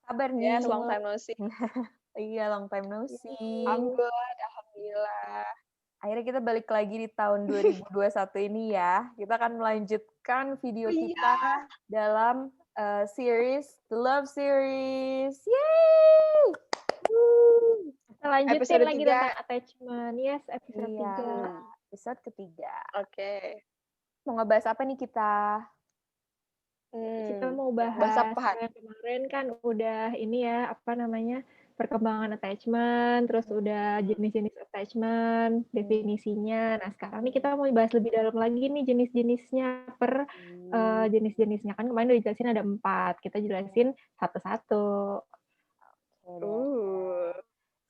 Kabar nih? Yes, long time no see. Iya, long time no see. I'm good, alhamdulillah. Akhirnya kita balik lagi di tahun 2021 ini ya. Kita akan melanjutkan Oh video iya, kita dalam series The Love Series. Yeay! wuh. Kita lanjutin Episode lagi 3. tentang attachment. Yes, episode Iya, 3. episode ketiga. Oke. Mau ngebahas apa nih kita? Kita mau Bahas bahas apa, Han? yang kemarin kan udah ini ya, apa namanya, perkembangan attachment, terus udah jenis-jenis attachment, definisinya. Nah, sekarang nih kita mau bahas lebih dalam lagi nih jenis-jenisnya jenis-jenisnya. Kan kemarin udah dijelasin ada 4, kita jelasin satu-satu. Oke deh.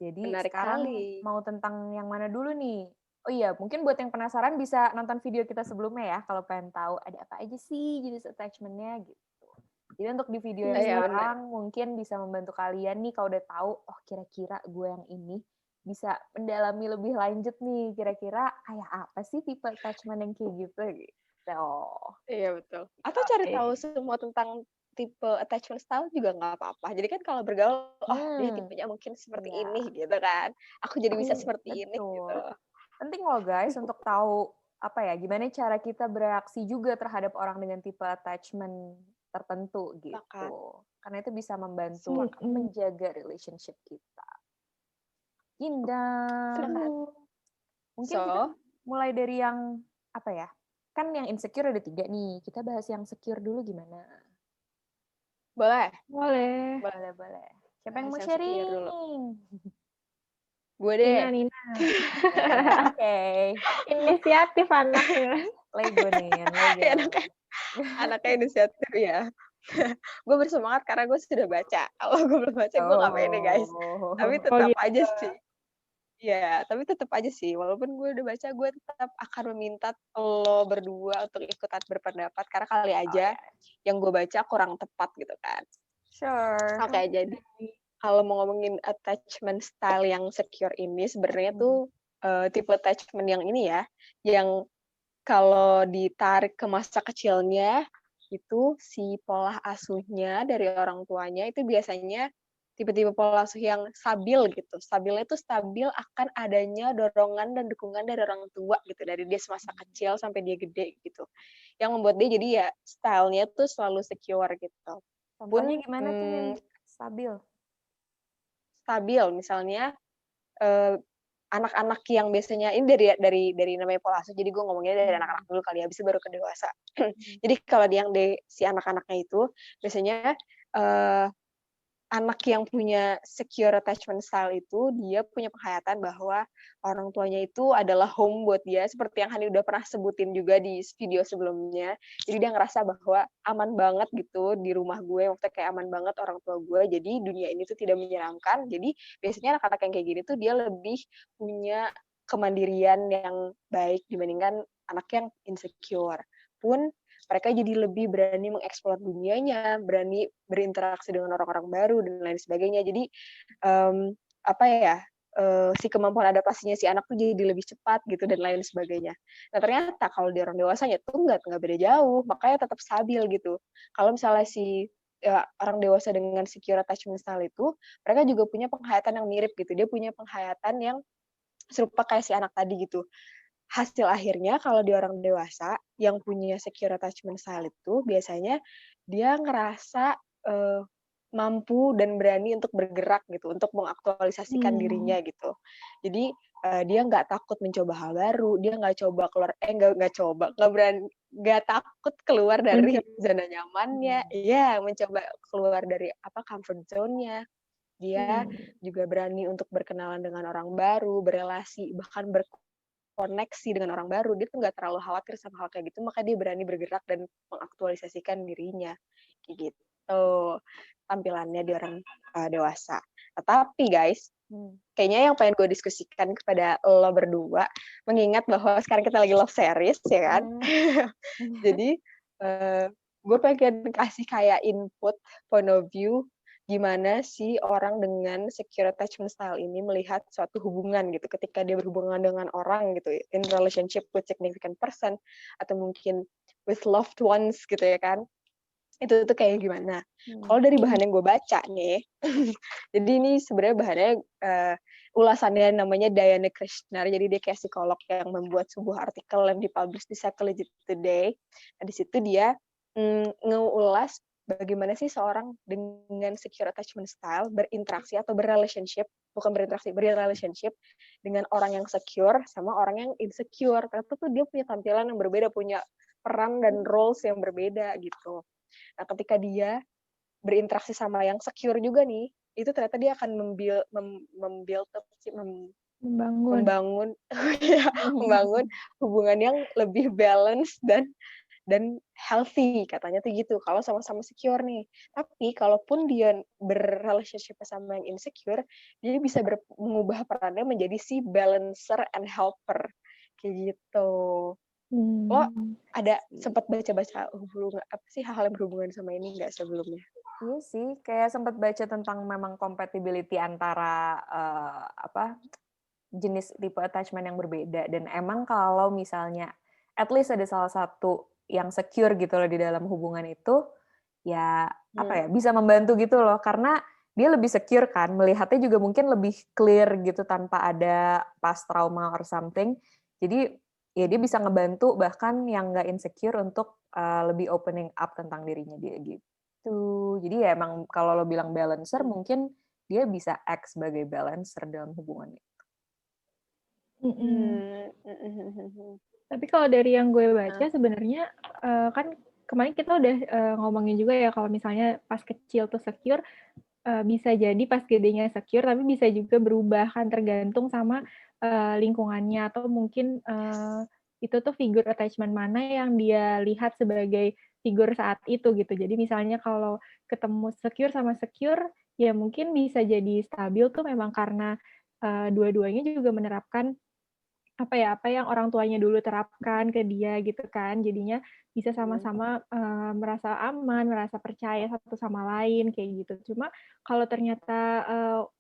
Jadi Menarik sekarang kali. mau tentang yang mana dulu nih? Oh iya, mungkin buat yang penasaran bisa nonton video kita sebelumnya ya, kalau pengen tahu ada apa aja sih jenis attachment-nya gitu. Jadi untuk di video yang Iya, sekarang mungkin bisa membantu kalian nih kalau udah tahu, oh kira-kira gue yang ini bisa mendalami lebih lanjut nih, kira-kira kayak apa sih tipe attachment yang kayak gitu. Iya betul. Atau cari Oke. tahu semua tentang tipe attachment style juga nggak apa-apa. Jadi kan kalau bergaul, oh dia tipenya mungkin seperti Iya. ini gitu kan. Aku jadi bisa seperti ini Betul. gitu. Penting loh guys untuk tahu apa ya, gimana cara kita bereaksi juga terhadap orang dengan tipe attachment tertentu gitu. Sepakat. Karena itu bisa membantu menjaga relationship kita. Indah. Mungkin kita mulai dari yang apa ya? Kan yang insecure ada 3 nih. Kita bahas yang secure dulu gimana? Boleh? Boleh. Boleh. Siapa yang mau Bahas yang secure sharing? dulu. Gue deh. Nina. Oke. Inisiatif anaknya. Lego nih, Lego. Anaknya inisiatif ya. Gue bersemangat karena gue sudah baca. Kalau gue belum baca, gue nggak pede guys. Tapi tetap aja sih. Ya, tapi tetap aja sih. Walaupun gue udah baca, gue tetap akan meminta lo berdua untuk ikutan berpendapat. Karena kali aja yang gue baca kurang tepat gitu kan. Sure. Oke, jadi kalau mau ngomongin attachment style yang secure ini, sebenarnya tuh tipe attachment yang ini ya, yang kalau ditarik ke masa kecilnya, itu si pola asuhnya dari orang tuanya itu biasanya tipe-tipe pola asuh yang stabil gitu. Stabilnya itu stabil akan adanya dorongan dan dukungan dari orang tua gitu, dari dia semasa kecil sampai dia gede gitu. Yang membuat dia jadi ya style-nya tuh selalu secure gitu. Contohnya gimana tuh yang stabil? Stabil misalnya anak-anak yang biasanya ini dari namanya pola asuh, jadi gue ngomongnya dari anak-anak dulu kali ya, habis itu baru ke dewasa. Jadi kalau yang si anak-anaknya itu biasanya anak yang punya secure attachment style itu dia punya penghayatan bahwa orang tuanya itu adalah home buat dia, seperti yang Hani udah pernah sebutin juga di video sebelumnya. Jadi dia ngerasa bahwa aman banget gitu di rumah gue, maksudnya kayak aman banget orang tua gue, jadi dunia ini tuh tidak menyeramkan. Jadi biasanya anak-anak yang kayak gini tuh dia lebih punya kemandirian yang baik dibandingkan anak yang insecure. Pun mereka jadi lebih berani mengeksplor dunianya, berani berinteraksi dengan orang-orang baru dan lain sebagainya. Jadi si kemampuan adaptasinya si anak tuh jadi lebih cepat gitu dan lain sebagainya. Nah ternyata kalau di orang dewasanya tuh nggak beda jauh, makanya tetap stabil gitu. Kalau misalnya orang dewasa dengan secure attachment style itu, mereka juga punya penghayatan yang mirip gitu. Dia punya penghayatan yang serupa kayak si anak tadi gitu. Hasil akhirnya kalau di orang dewasa yang punya secure attachment style itu biasanya dia ngerasa mampu dan berani untuk bergerak gitu, untuk mengaktualisasikan dirinya gitu. Jadi dia nggak takut mencoba hal baru, dia nggak takut keluar dari zona nyamannya, mencoba keluar dari comfort zone-nya. Dia juga berani untuk berkenalan dengan orang baru, berelasi, bahkan koneksi dengan orang baru. Dia tuh nggak terlalu khawatir sama hal kayak gitu, maka dia berani bergerak dan mengaktualisasikan dirinya kayak gitu tampilannya di orang dewasa. Tapi guys, kayaknya yang pengen gue diskusikan kepada lo berdua, mengingat bahwa sekarang kita lagi love series ya kan, jadi gue pengen kasih kayak input point of view gimana sih orang dengan secure attachment style ini melihat suatu hubungan gitu ketika dia berhubungan dengan orang gitu, in relationship with significant person atau mungkin with loved ones gitu ya kan. Itu tuh kayak gimana? Kalau dari bahan yang gue baca nih, jadi ini sebenarnya bahannya ulasannya namanya Diana Krishnar, jadi dia kayak psikolog yang membuat sebuah artikel yang dipublish di Psychology Today. Nah, di situ dia ngeulas bagaimana sih seorang dengan secure attachment style berinteraksi atau berrelationship, bukan berinteraksi, berrelationship dengan orang yang secure sama orang yang insecure. Ternyata tuh dia punya tampilan yang berbeda, punya peran dan roles yang berbeda gitu. Nah, ketika dia berinteraksi sama yang secure juga nih, itu ternyata dia akan Membangun. membangun hubungan yang lebih balance dan healthy, katanya tuh gitu, kalau sama-sama secure nih. Tapi kalaupun dia berrelationship sama yang insecure, dia bisa mengubah perannya menjadi si balancer and helper, kayak gitu. Lo ada sempat baca-baca hal-hal yang berhubungan sama ini nggak sebelumnya? Iya sih, kayak sempat baca tentang memang compatibility antara jenis tipe attachment yang berbeda, dan emang kalau misalnya at least ada salah satu yang secure gitu loh di dalam hubungan itu, ya bisa membantu gitu loh, karena dia lebih secure kan, melihatnya juga mungkin lebih clear gitu tanpa ada past trauma or something. Jadi ya dia bisa ngebantu bahkan yang nggak insecure untuk lebih opening up tentang dirinya dia gitu. Jadi ya emang kalau lo bilang balancer, mungkin dia bisa act sebagai balancer dalam hubungannya. Tapi kalau dari yang gue baca sebenarnya kan kemarin kita udah ngomongin juga ya kalau misalnya pas kecil tuh secure, bisa jadi pas gedenya secure, tapi bisa juga berubah kan tergantung sama lingkungannya atau mungkin itu tuh figure attachment mana yang dia lihat sebagai figur saat itu gitu. Jadi misalnya kalau ketemu secure sama secure, ya mungkin bisa jadi stabil tuh memang karena dua-duanya juga menerapkan apa yang orang tuanya dulu terapkan ke dia gitu kan. Jadinya bisa sama-sama merasa aman, merasa percaya satu sama lain kayak gitu. Cuma kalau ternyata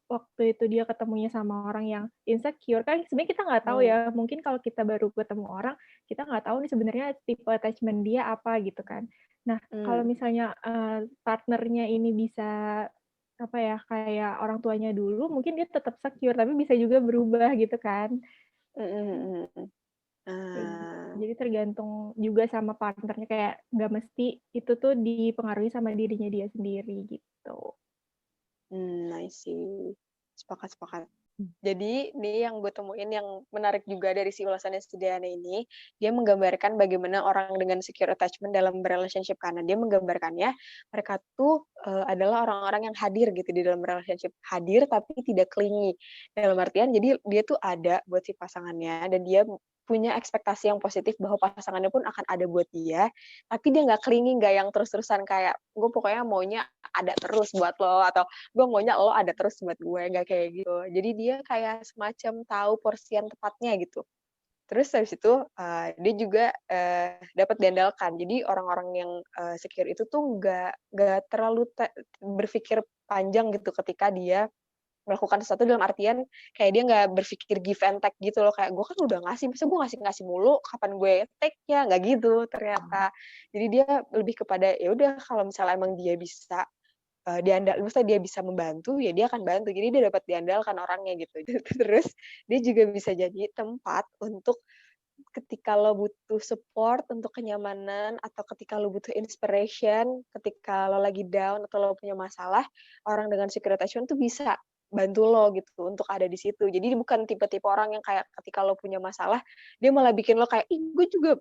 waktu itu dia ketemunya sama orang yang insecure, kan sebenarnya kita nggak tahu ya. Mungkin kalau kita baru ketemu orang, kita nggak tahu nih sebenarnya tipe attachment dia apa gitu kan. Nah, kalau misalnya partnernya ini bisa kayak orang tuanya dulu, mungkin dia tetap secure, tapi bisa juga berubah gitu kan. Jadi tergantung juga sama partnernya, kayak nggak mesti itu tuh dipengaruhi sama dirinya dia sendiri gitu. I see. Sepakat. Jadi ini yang gue temuin yang menarik juga dari si ulasannya si Diana ini, dia menggambarkan bagaimana orang dengan secure attachment dalam relationship, karena dia menggambarkannya mereka tuh adalah orang-orang yang hadir gitu di dalam relationship, hadir tapi tidak clingy. Dalam artian jadi dia tuh ada buat si pasangannya dan dia punya ekspektasi yang positif bahwa pasangannya pun akan ada buat dia, tapi dia nggak clingy, nggak yang terus-terusan kayak gue pokoknya maunya ada terus buat lo, atau gue maunya lo ada terus buat gue, nggak kayak gitu. Jadi dia kayak semacam tahu porsian tepatnya gitu. Terus habis itu dia juga dapat diandalkan. Jadi orang-orang yang secure itu tuh nggak terlalu berpikir panjang gitu ketika dia melakukan sesuatu, dalam artian kayak dia nggak berpikir give and take gitu loh, kayak gue kan udah ngasih, masa gue ngasih mulu, kapan gue take-nya, nggak gitu ternyata. Jadi dia lebih kepada ya udah kalau misalnya emang dia bisa maksudnya dia bisa membantu, ya dia akan bantu. Jadi dia dapat diandalkan orangnya gitu. Terus dia juga bisa jadi tempat untuk ketika lo butuh support untuk kenyamanan, atau ketika lo butuh inspiration, ketika lo lagi down atau lo punya masalah, orang dengan secure attachment tuh bisa bantu lo gitu untuk ada di situ. Jadi bukan tipe-tipe orang yang kayak ketika lo punya masalah, dia malah bikin lo kayak, ih gue juga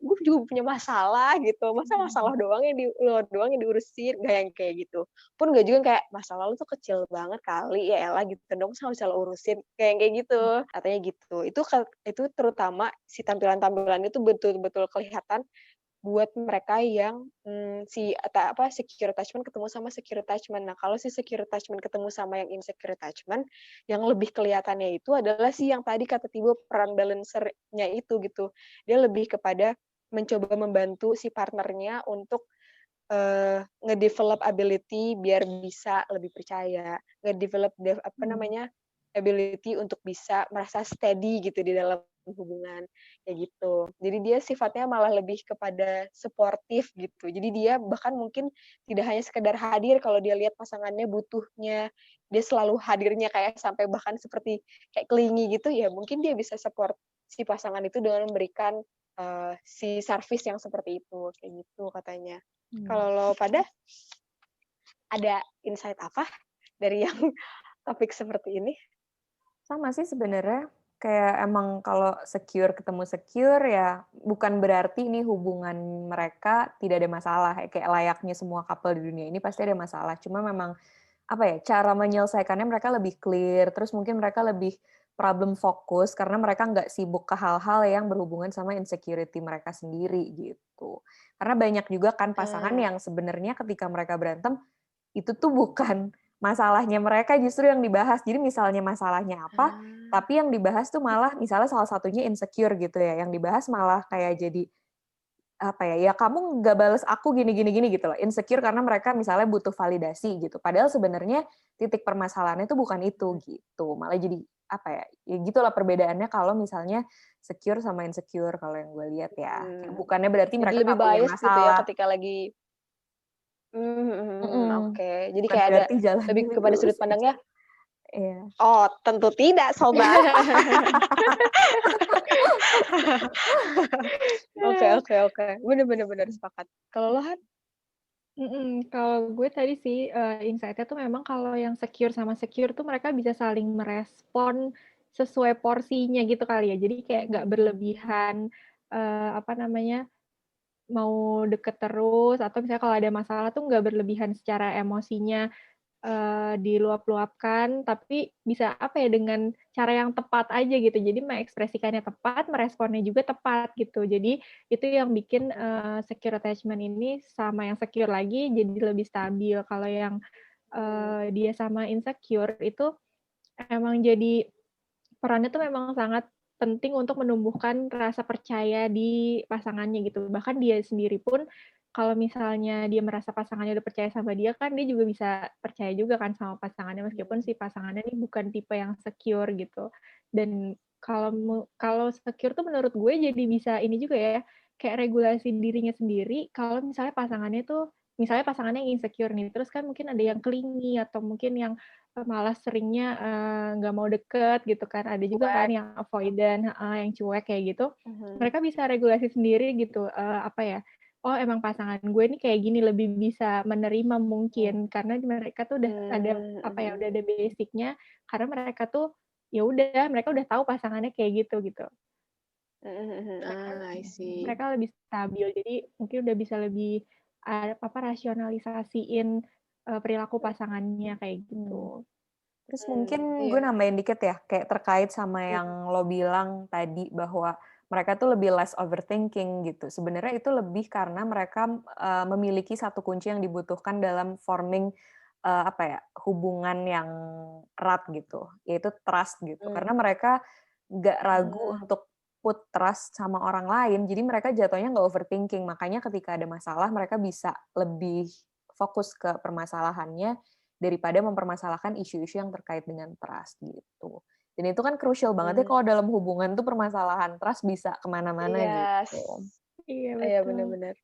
punya masalah gitu. Masa masalah lo doang yang diurusin, gak yang kayak gitu. Pun gak juga kayak masalah lo tuh kecil banget kali, ya elah gitu dong, sama bisa lo urusin, kayak gitu. Katanya gitu. Itu terutama si tampilan-tampilan itu betul-betul kelihatan buat mereka yang secure attachment ketemu sama secure attachment. Nah, kalau si secure attachment ketemu sama yang insecure attachment, yang lebih kelihatannya itu adalah si yang tadi kata Tibo, peran balancer-nya itu gitu. Dia lebih kepada mencoba membantu si partnernya untuk nge-develop ability biar bisa lebih percaya, nge-develop ability untuk bisa merasa steady gitu di dalam hubungan kayak gitu. Jadi dia sifatnya malah lebih kepada suportif gitu. Jadi dia bahkan mungkin tidak hanya sekedar hadir kalau dia lihat pasangannya butuhnya, dia selalu hadirnya kayak sampai bahkan seperti kayak clingy gitu ya, mungkin dia bisa support si pasangan itu dengan memberikan si service yang seperti itu kayak gitu katanya. Kalau lo pada ada insight apa dari yang topik seperti ini? Sama sih sebenarnya, kayak emang kalau secure ketemu secure ya bukan berarti ini hubungan mereka tidak ada masalah, kayak layaknya semua couple di dunia ini pasti ada masalah. Cuma memang apa ya, cara menyelesaikannya mereka lebih clear, terus mungkin mereka lebih problem fokus karena mereka nggak sibuk ke hal-hal yang berhubungan sama insecurity mereka sendiri gitu. Karena banyak juga kan pasangan yang sebenarnya ketika mereka berantem itu tuh bukan masalahnya mereka justru yang dibahas. Jadi misalnya masalahnya apa, tapi yang dibahas tuh malah misalnya salah satunya insecure gitu ya, yang dibahas malah kayak jadi apa ya, ya kamu nggak bales aku gini gini gini gitu loh. Insecure karena mereka misalnya butuh validasi gitu. Padahal sebenarnya titik permasalahannya itu bukan itu gitu. Malah jadi apa ya, ya gitulah perbedaannya kalau misalnya secure sama insecure kalau yang gue lihat ya. Bukannya berarti Jadi mereka lebih nggak punya bias gitu ya masalah. ketika lagi oke. Jadi Bukan kayak ada berarti jalannya lebih kepada sudut lurus aja. pandangnya, Iya. oh tentu tidak sobat. Oke. Bener sepakat. Kalau lo Han? Kalau gue tadi sih, insight-nya tuh memang kalau yang secure sama secure tuh mereka bisa saling merespon sesuai porsinya gitu kali ya. Jadi kayak nggak berlebihan, apa namanya, mau deket terus atau misalnya kalau ada masalah tuh nggak berlebihan secara emosinya, diluap-luapkan, tapi bisa, apa ya, dengan cara yang tepat aja gitu. Jadi mengekspresikannya tepat, meresponnya juga tepat gitu. Jadi itu yang bikin, secure attachment ini sama yang secure lagi jadi lebih stabil. Kalau yang, dia sama insecure itu emang jadi perannya tuh memang sangat penting untuk menumbuhkan rasa percaya di pasangannya gitu. Bahkan dia sendiri pun kalau misalnya dia merasa pasangannya udah percaya sama dia kan dia juga bisa percaya juga kan sama pasangannya meskipun si pasangannya ini bukan tipe yang secure gitu. Dan kalau secure tuh menurut gue jadi bisa ini juga ya, kayak regulasi dirinya sendiri kalau misalnya pasangannya yang insecure nih, terus kan mungkin ada yang clingy atau mungkin yang malah seringnya, nggak mau deket gitu kan, ada juga kan yang avoidant yang cuek kayak gitu. Mereka bisa regulasi sendiri gitu, apa ya, oh emang pasangan gue nih kayak gini, lebih bisa menerima mungkin, karena mereka tuh udah ada, apa ya, udah ada basic-nya, karena mereka tuh, ya udah, mereka udah tahu pasangannya kayak gitu. I see. Mereka lebih stabil, jadi mungkin udah bisa lebih, rasionalisasiin, perilaku pasangannya kayak gitu. Terus mungkin gue Iya. nambahin dikit ya, kayak terkait sama yang lo bilang tadi bahwa mereka tuh lebih less overthinking gitu. Sebenarnya itu lebih karena mereka memiliki satu kunci yang dibutuhkan dalam forming apa ya, hubungan yang erat gitu, yaitu trust gitu. Karena mereka nggak ragu untuk put trust sama orang lain, jadi mereka jatuhnya nggak overthinking. Makanya ketika ada masalah mereka bisa lebih fokus ke permasalahannya daripada mempermasalahkan isu-isu yang terkait dengan trust gitu. Dan itu kan crucial banget ya kalau dalam hubungan tuh permasalahan trust bisa kemana-mana Yes. gitu. Iya, Iya betul. benar-benar.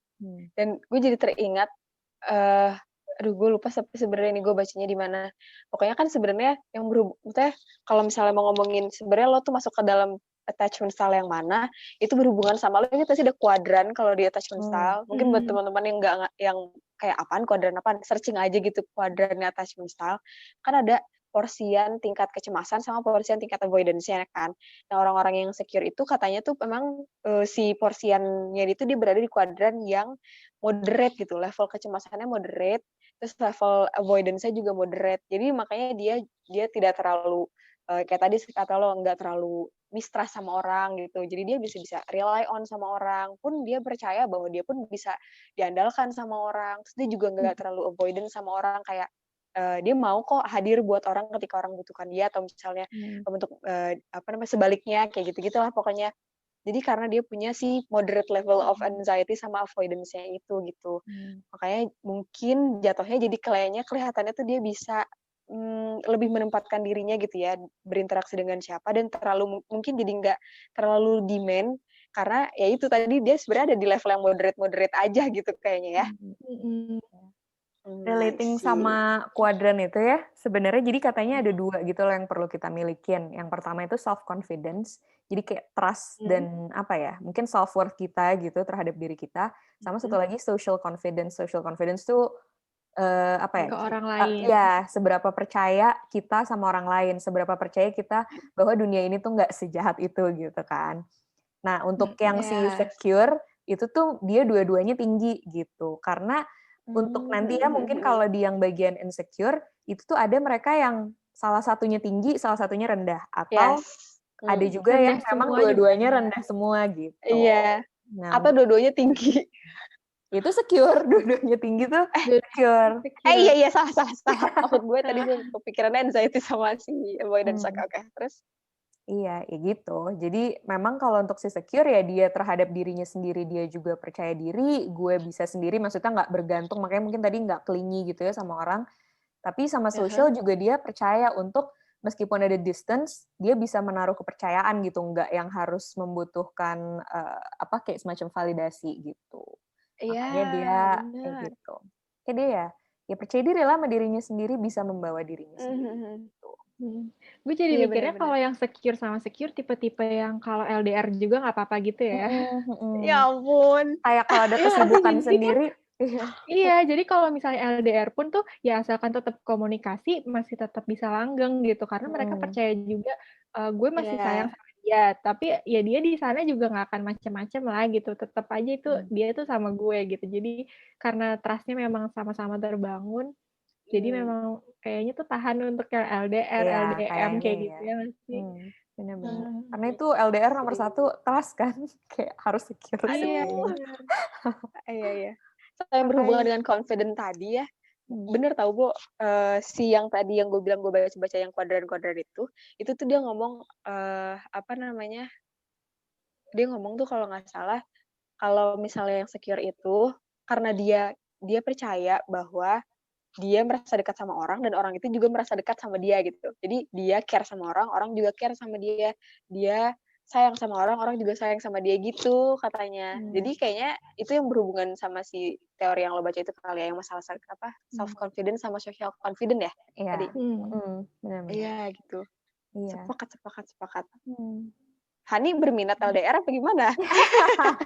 Dan gue jadi teringat, aduh gue lupa sebenarnya ini gue bacanya di mana. Pokoknya kan sebenarnya yang maksudnya kalau misalnya mau ngomongin sebenarnya lo tuh masuk ke dalam attachment style yang mana, itu berhubungan sama lo, ini pasti ada kuadran kalau di attachment style. Mungkin buat teman-teman yang nggak yang kayak apaan kuadran apaan, searching aja gitu kuadrannya attachment style. Kan ada porsian tingkat kecemasan sama porsian tingkat avoidance-nya kan. Nah, orang-orang yang secure itu katanya tuh memang si porsiannya itu dia berada di kuadran yang moderate gitu, level kecemasannya moderate, terus level avoidance-nya juga moderate. Jadi makanya dia tidak terlalu kayak tadi kata lo nggak terlalu mistrust sama orang gitu. Jadi dia bisa rely on sama orang, pun dia percaya bahwa dia pun bisa diandalkan sama orang. Terus dia juga nggak terlalu avoidant sama orang kayak dia mau kok hadir buat orang ketika orang butuhkan dia atau misalnya untuk sebaliknya kayak gitu-gitulah pokoknya. Jadi karena dia punya si moderate level of anxiety sama avoidance-nya itu gitu. Makanya mungkin jatuhnya jadi kelihatannya tuh dia bisa lebih menempatkan dirinya gitu ya, berinteraksi dengan siapa dan mungkin jadi nggak terlalu demand karena ya itu tadi dia sebenarnya ada di level yang moderate aja gitu kayaknya ya. Mm-mm. I Relating see. sama kuadran itu ya, sebenarnya jadi katanya ada 2 gitu loh yang perlu kita milikin. Yang pertama itu self confidence, jadi kayak trust dan apa ya, mungkin self worth kita gitu terhadap diri kita. Sama satu lagi social confidence. Social confidence tuh apa ya? Ke orang lain. Ya, seberapa percaya kita sama orang lain, seberapa percaya kita bahwa dunia ini tuh nggak sejahat itu gitu kan. Nah, untuk yang si Yes. secure itu tuh dia dua-duanya tinggi gitu. Karena untuk nanti ya mungkin kalau di yang bagian insecure itu tuh ada mereka yang salah satunya tinggi, salah satunya rendah, atau Yes. ada juga Rendah yang memang semua juga dua-duanya ada. rendah semua gitu. Iya. Nah, Atau untuk dua-duanya tinggi. itu secure, dua-duanya tinggi tuh secure. Iya salah. Maksud gue tadi gue kepikirannya anxiety sama si avoidance. Oke. Terus? Iya, ya gitu. Jadi memang kalau untuk si secure ya dia terhadap dirinya sendiri dia juga percaya diri, gue bisa sendiri, maksudnya nggak bergantung, makanya mungkin tadi nggak clingy gitu ya sama orang. Tapi sama social juga dia percaya untuk meskipun ada distance, dia bisa menaruh kepercayaan gitu, nggak yang harus membutuhkan apa kayak semacam validasi gitu. Iya, Makanya dia kayak benar. gitu. Kayak dia ya percaya diri lah sama dirinya sendiri, bisa membawa dirinya sendiri. Gitu. Gue jadi Iya, mikirnya benar-benar. kalau yang secure sama secure tipe-tipe yang kalau LDR juga nggak apa-apa gitu ya. Ya ampun. Kayak kalau ada Iya nggak sih? kesibukan Jadi kan sendiri. iya, jadi kalau misalnya LDR pun tuh ya asalkan tetap komunikasi masih tetap bisa langgeng gitu karena mereka percaya juga gue masih sayang Iya. sama dia, tapi ya dia di sana juga nggak akan macem-macem lah gitu, tetap aja itu dia itu sama gue gitu. Jadi karena trust-nya memang sama-sama terbangun, jadi memang kayaknya tuh tahan untuk yang LDR, Iya, LDM kayaknya kayak ya. gitu ya nggak sih? Benar-benar. Karena itu LDR nomor 1 trust kan, kayak harus secure Iya, sih. bener. Iya. Yang berhubungan dengan confident tadi ya, bener tau Bu, si yang tadi yang gue bilang gue baca yang kuadran-kuadran itu tuh dia ngomong apa namanya, dia ngomong tuh kalau nggak salah, kalau misalnya yang secure itu karena dia percaya bahwa dia merasa dekat sama orang dan orang itu juga merasa dekat sama dia gitu. Jadi dia care sama orang, orang juga care sama dia. Dia sayang sama orang, orang juga sayang sama dia gitu katanya. Jadi kayaknya itu yang berhubungan sama si teori yang lo baca itu kali ya, yang masalah apa self confidence sama social confidence ya Iya. tadi. Benar-benar. Iya gitu. Iya. Sepakat. Hani berminat LDR apa gimana?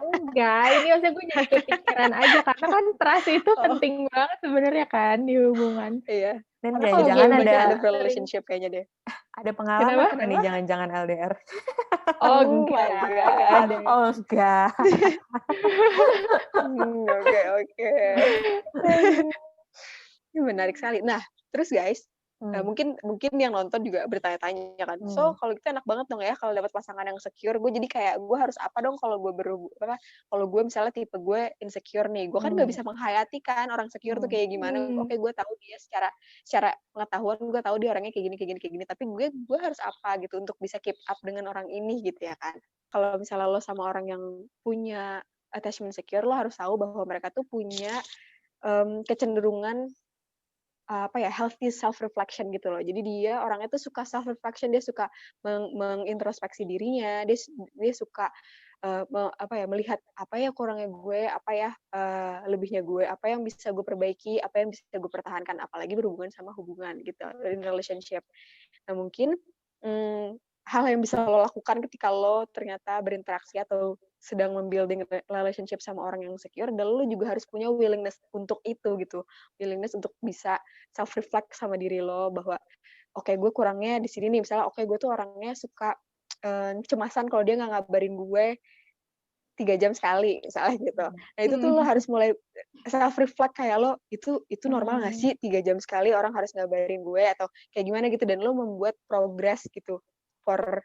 Enggak, ini maksudnya gue jadi kepikiran aja karena kan trust itu penting banget sebenarnya kan di hubungan. Iya. Dan Karena kalau gue jangan-jangan baca ada ada relationship kayaknya deh. ada pengalaman Kenapa? nih jangan-jangan LDR. Oh, Oh my enggak God. ada. Oh enggak. Oke. Ini menarik sekali. Nah, terus guys, mungkin yang nonton juga bertanya-tanya kan. So, kalau gitu enak banget dong ya kalau dapat pasangan yang secure. Gue jadi kayak gue harus apa dong kalau gue kalau gue misalnya tipe gue insecure nih. Gue kan nggak bisa menghayati kan orang secure tuh kayak gimana. Oke, gue tahu dia secara pengetahuan gue tahu dia orangnya kayak gini. Tapi gue harus apa gitu untuk bisa keep up dengan orang ini gitu ya kan. Kalau misalnya lo sama orang yang punya attachment secure, lo harus tahu bahwa mereka tuh punya kecenderungan healthy self reflection gitu loh. Jadi dia orangnya tuh suka self reflection, dia suka mengintrospeksi dirinya, dia suka melihat apa ya kurangnya gue, apa ya lebihnya gue, apa yang bisa gue perbaiki, apa yang bisa gue pertahankan, apalagi berhubungan sama hubungan gitu, in relationship. Nah mungkin hal yang bisa lo lakukan ketika lo ternyata berinteraksi atau sedang membuilding relationship sama orang yang secure, dan lo juga harus punya willingness untuk itu gitu, willingness untuk bisa self reflect sama diri lo bahwa oke, gue kurangnya di sini nih, misalnya oke, gue tuh orangnya suka kecemasan kalau dia nggak ngabarin gue 3 jam sekali misalnya gitu. Nah itu tuh lo harus mulai self reflect kayak lo itu normal nggak sih 3 jam sekali orang harus ngabarin gue atau kayak gimana gitu, dan lo membuat progress gitu for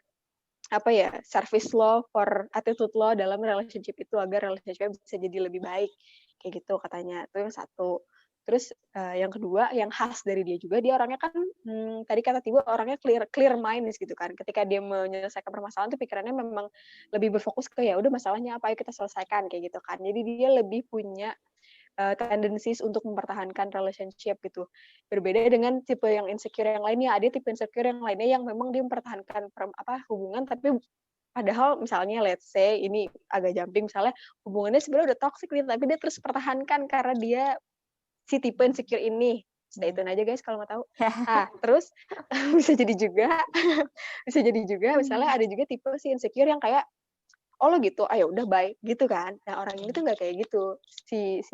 service lo, for attitude lo dalam relationship itu agar relationship bisa jadi lebih baik kayak gitu katanya. Itu yang satu. Terus yang kedua yang khas dari dia juga, dia orangnya kan tadi kata Tibo orangnya clear mind gitu kan. Ketika dia menyelesaikan permasalahan tuh pikirannya memang lebih berfokus ke ya udah masalahnya apa, ayo kita selesaikan kayak gitu kan. Jadi dia lebih punya tendencies untuk mempertahankan relationship gitu. Berbeda dengan tipe yang insecure yang lainnya. Ada tipe insecure yang lainnya yang memang dia mempertahankan hubungan, tapi padahal misalnya let's say ini agak jumping, misalnya hubungannya sebenarnya udah toxic nih, tapi dia terus pertahankan karena dia si tipe insecure ini. Stay tune aja guys kalau mau tahu. Nah, terus bisa jadi juga misalnya ada juga tipe si insecure yang kayak oh lo gitu, ayo udah bye gitu kan. Nah orang ini tuh nggak kayak gitu. Si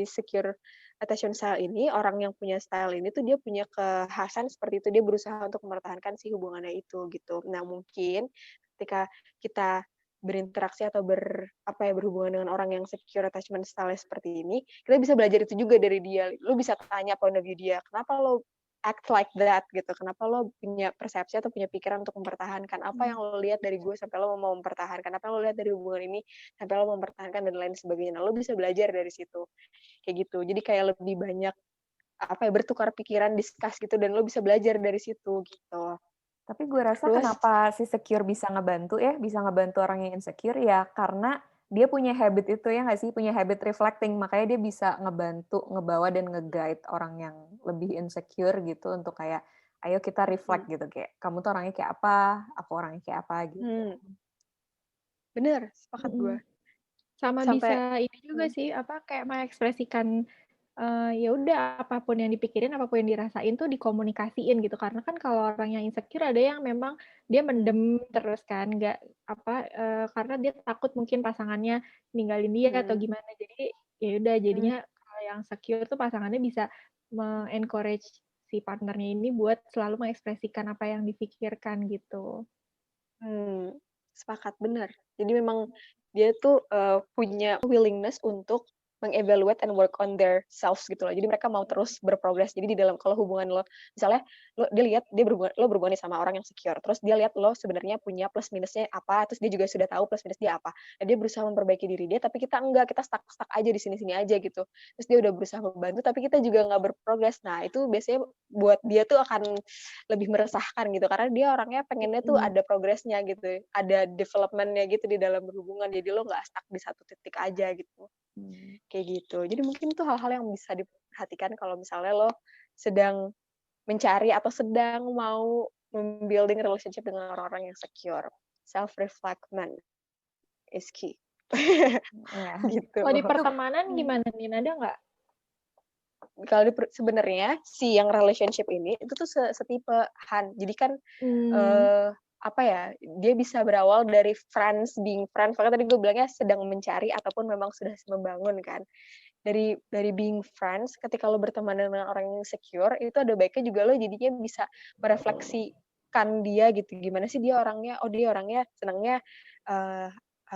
secure attention style ini, orang yang punya style ini tuh dia punya kekhasan seperti itu, dia berusaha untuk mempertahankan si hubungannya itu gitu. Nah mungkin ketika kita berinteraksi atau berhubungan dengan orang yang secure attachment style seperti ini, kita bisa belajar itu juga dari dia. Lo bisa tanya point of view dia, kenapa lo act like that gitu. Kenapa lo punya persepsi atau punya pikiran untuk mempertahankan apa yang lo lihat dari gue sampai lo mau mempertahankan, apa yang lo lihat dari hubungan ini sampai lo mempertahankan dan lain sebagainya. Nah, lo bisa belajar dari situ. Kayak gitu. Jadi kayak lebih banyak bertukar pikiran, discuss gitu dan lo bisa belajar dari situ gitu. Tapi gue rasa kenapa si secure bisa ngebantu orang yang insecure ya karena dia punya habit itu ya nggak sih, punya habit reflecting, makanya dia bisa ngebantu, ngebawa dan nge-guide orang yang lebih insecure gitu untuk kayak, ayo kita reflect gitu, kayak kamu tuh orangnya kayak apa, aku orangnya kayak apa gitu. Bener, sepakat gue. Sama bisa ini juga sih, kayak mengekspresikan ya udah apapun yang dipikirin, apapun yang dirasain tuh dikomunikasiin gitu. Karena kan kalau orang yang insecure ada yang memang dia mendem terus kan, nggak karena dia takut mungkin pasangannya ninggalin dia atau gimana. Jadi ya udah jadinya kalau yang secure tuh pasangannya bisa encourage si partnernya ini buat selalu mengekspresikan apa yang dipikirkan gitu. Sepakat, benar. Jadi memang dia tuh punya willingness untuk mengevaluate and work on their selves gitu loh. Jadi mereka mau terus berprogres. Jadi di dalam kalau hubungan lo, misalnya dia lihat lo berhubungan sama orang yang secure, terus dia lihat lo sebenarnya punya plus minusnya apa, terus dia juga sudah tahu plus minus dia apa. Nah, dia berusaha memperbaiki diri dia, tapi kita enggak, kita stuck aja di sini-sini aja gitu. Terus dia udah berusaha membantu, tapi kita juga nggak berprogres. Nah, itu biasanya buat dia tuh akan lebih meresahkan gitu, karena dia orangnya pengennya tuh ada progresnya gitu, ada development-nya gitu di dalam berhubungan. Jadi lo nggak stuck di satu titik aja gitu. Kayak gitu. Jadi mungkin itu hal-hal yang bisa diperhatikan kalau misalnya lo sedang mencari atau sedang mau membuilding relationship dengan orang-orang yang secure. Self-reflection is key. Gitu. Kalau di pertemanan gimana nih? Ada nggak? Kalau sebenarnya si yang relationship ini itu tuh setipean. Jadi kan dia bisa berawal dari being friends. Makanya tadi gue bilangnya sedang mencari ataupun memang sudah membangun kan. Dari being friends, ketika lo berteman dengan orang yang secure, itu ada baiknya juga lo jadinya bisa merefleksikan dia gitu. Gimana sih dia orangnya? Oh, dia orangnya senangnya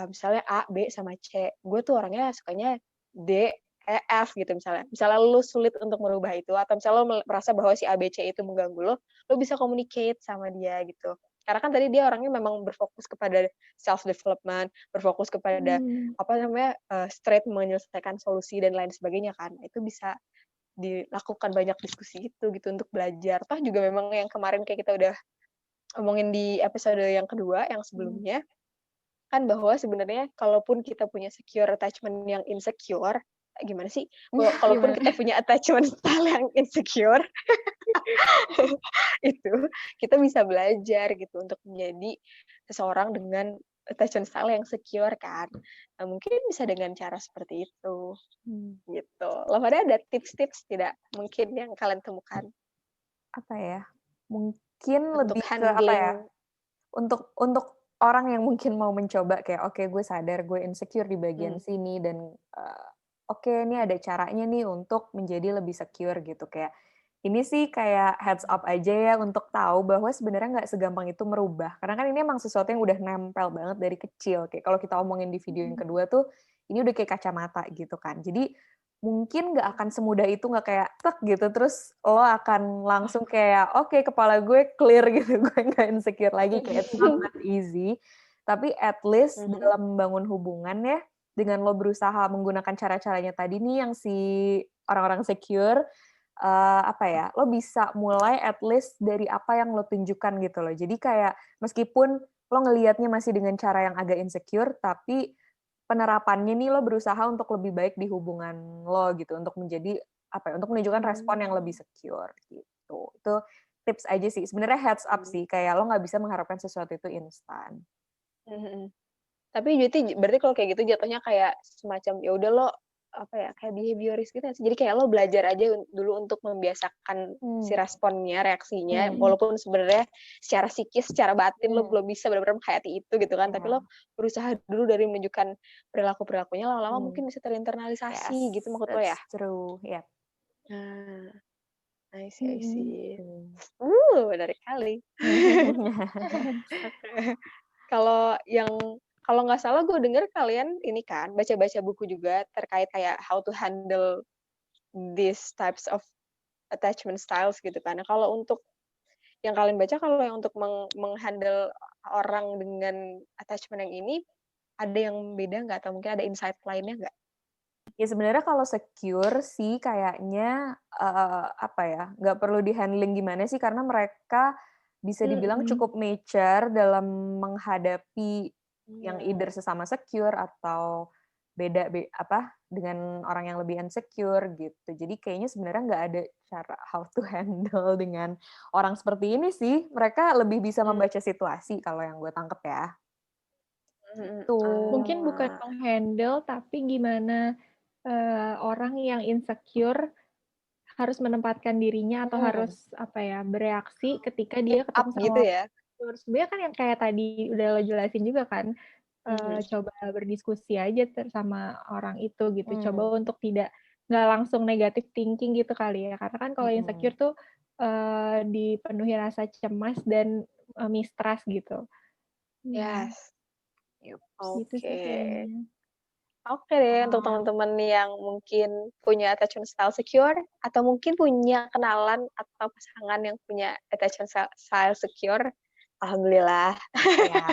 misalnya A, B, sama C. Gue tuh orangnya sukanya D, E, F gitu misalnya. Misalnya lo sulit untuk merubah itu, atau misalnya lo merasa bahwa si A, B, C itu mengganggu lo bisa communicate sama dia gitu. Karena kan tadi dia orangnya memang berfokus kepada self development, berfokus kepada straight menyelesaikan solusi dan lain sebagainya kan. Itu bisa dilakukan banyak diskusi gitu untuk belajar. Toh juga memang yang kemarin kayak kita udah omongin di episode yang kedua yang sebelumnya kan bahwa sebenarnya kalaupun kita punya secure attachment yang insecure, gimana sih? Kalaupun kita punya attachment style yang insecure, itu kita bisa belajar gitu untuk menjadi seseorang dengan attachment style yang secure kan. Nah, mungkin bisa dengan cara seperti itu. Gitu. Lo ada tips-tips tidak mungkin yang kalian temukan? Apa ya? Mungkin untuk lebih ke apa ya? Untuk orang yang mungkin mau mencoba kayak oke, gue sadar gue insecure di bagian sini dan oke, ini ada caranya nih untuk menjadi lebih secure gitu. Kayak ini sih kayak heads up aja ya untuk tahu bahwa sebenarnya nggak segampang itu merubah. Karena kan ini emang sesuatu yang udah nempel banget dari kecil. Kayak kalau kita omongin di video yang kedua tuh, ini udah kayak kacamata gitu kan. Jadi mungkin nggak akan semudah itu, nggak kayak tek gitu, terus lo akan langsung kayak oke, kepala gue clear gitu, gue nggak insecure lagi, kayak it's not that easy. Tapi at least dalam membangun hubungan ya, dengan lo berusaha menggunakan cara-caranya tadi nih yang si orang-orang secure, lo bisa mulai at least dari apa yang lo tunjukkan gitu loh. Jadi kayak meskipun lo ngelihatnya masih dengan cara yang agak insecure, tapi penerapannya nih lo berusaha untuk lebih baik di hubungan lo gitu, untuk menjadi untuk menunjukkan respon yang lebih secure gitu. Itu tips aja sih. Sebenarnya heads up sih, kayak lo nggak bisa mengharapkan sesuatu itu instan. Tapi berarti kalau kayak gitu jatuhnya kayak semacam ya udah lo kayak behavioris gitu sih. Jadi kayak lo belajar aja dulu untuk membiasakan si responnya, reaksinya, walaupun sebenarnya secara psikis, secara batin lo belum bisa benar-benar menghayati itu gitu kan. Tapi lo berusaha dulu dari menunjukkan perilaku-perilakunya, lama-lama mungkin bisa terinternalisasi gitu maksud lo ya? That's true, ya. Nah, I see. Menarik kali. Kalau nggak salah gue dengar kalian ini kan baca-baca buku juga terkait kayak how to handle these types of attachment styles gitu kan. Nah, kalau untuk yang kalian baca, kalau yang untuk menghandle orang dengan attachment yang ini, ada yang beda nggak? Atau mungkin ada insight lainnya nggak? Ya sebenarnya kalau secure sih kayaknya nggak perlu di-handling gimana sih, karena mereka bisa dibilang cukup mature dalam menghadapi yang either sesama secure atau beda dengan orang yang lebih insecure gitu. Jadi kayaknya sebenarnya nggak ada cara how to handle dengan orang seperti ini sih. Mereka lebih bisa membaca situasi kalau yang gue tangkep ya. Mungkin bukan menghandle, tapi gimana orang yang insecure harus menempatkan dirinya atau harus bereaksi ketika dia ketemu sama gitu ya. Sebenarnya kan yang kayak tadi udah lo jelasin juga kan, coba berdiskusi aja sama orang itu gitu, coba untuk nggak langsung negative thinking gitu kali ya, karena kan kalau insecure tuh dipenuhi rasa cemas dan mistrust gitu. Yes. Gitu sih kayaknya. Oke deh, untuk teman-teman yang mungkin punya attachment style secure, atau mungkin punya kenalan atau pasangan yang punya attachment style secure, alhamdulillah. Ya,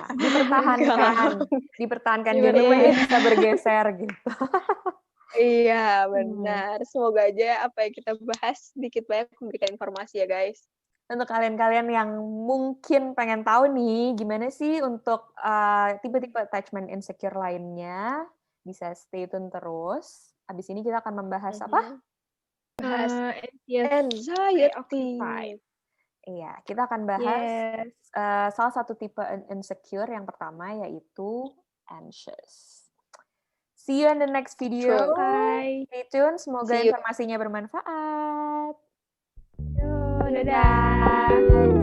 dipertahankan. Jadi bisa bergeser gitu. Iya, benar. Semoga aja apa yang kita bahas sedikit banyak memberikan informasi ya, guys. Untuk kalian-kalian yang mungkin pengen tahu nih, gimana sih untuk tipe-tipe attachment insecure lainnya, bisa stay tune terus. Abis ini kita akan membahas apa? Bahas anxiety. Iya, kita akan bahas salah satu tipe insecure yang pertama, yaitu anxious. See you in the next video. Bye. Stay tune, semoga informasinya bermanfaat. Dadah.